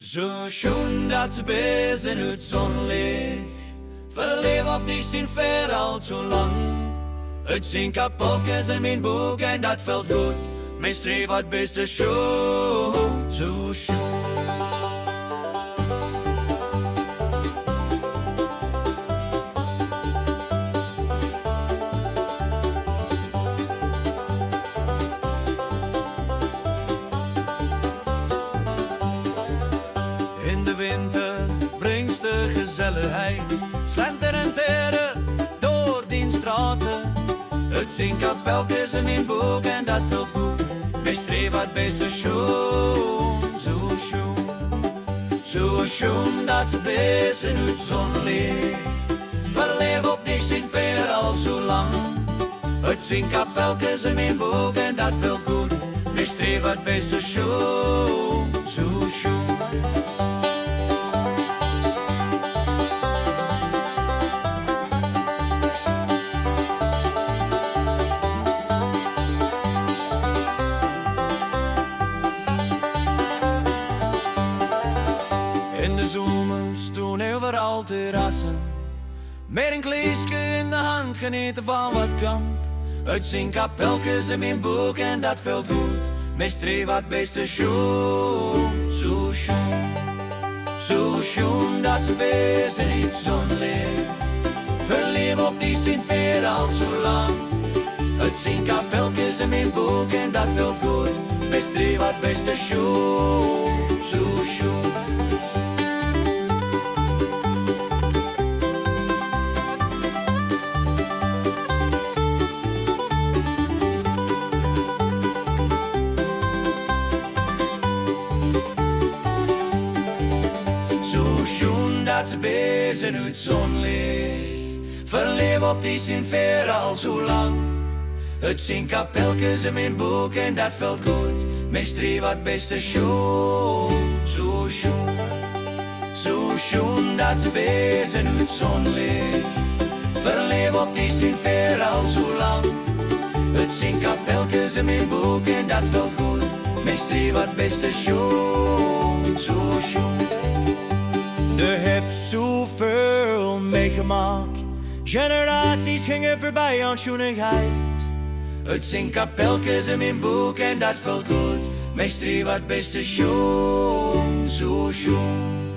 Zo schoon dat ze bezen uit zonlicht, verleef op die zin ver al zo lang. Het zijn kapotjes in mijn boek en dat valt goed. Mijn streef wat beste show, zo schoon. In de winter brengt de gezelligheid, slenterend door die straten. Het zijn kapeltjes in mijn boek en dat vult goed. Mijn streef wat beste schoon, zo schoon. Zo schoon dat ze bezen uit zonlicht, verleef op die zin ver al zo lang. Het zijn kapeltjes in mijn boek en dat vult goed. Mijn streef wat beste schoon, zo schoon. In de zomer stoen overal terrassen, met een kleesje in de hand genieten van wat kamp. Het zijn kapeltjes in mijn boek en dat valt goed. Mijn streef wat beste schoon, zo schoon. Zo schoon dat ze bezen niet zonlicht, verleef op die zin ver al zo lang. Het zijn kapeltjes in mijn boek en dat valt goed. Mijn streef wat beste schoon, zo schoon. Dat ze bezen uit zonlicht, verleef op die zin ver al zo lang. Het zijn kapeltjes in mijn boek en dat valt goed. Mijn streef wat beste schoon, zo schoon. Zo schoon dat ze bezen uit zonlicht, verleef op die zin ver al zo lang. Het zijn kapeltjes in mijn boek en dat valt goed. Mijn streef wat beste schoon, zo schoon. De heb zoveel meegemaakt, generaties gingen voorbij aan schoonigheid. Het zijn kapeltjes in mijn boek en dat valt goed. Mijn streef wat beste schoon, zo schoon.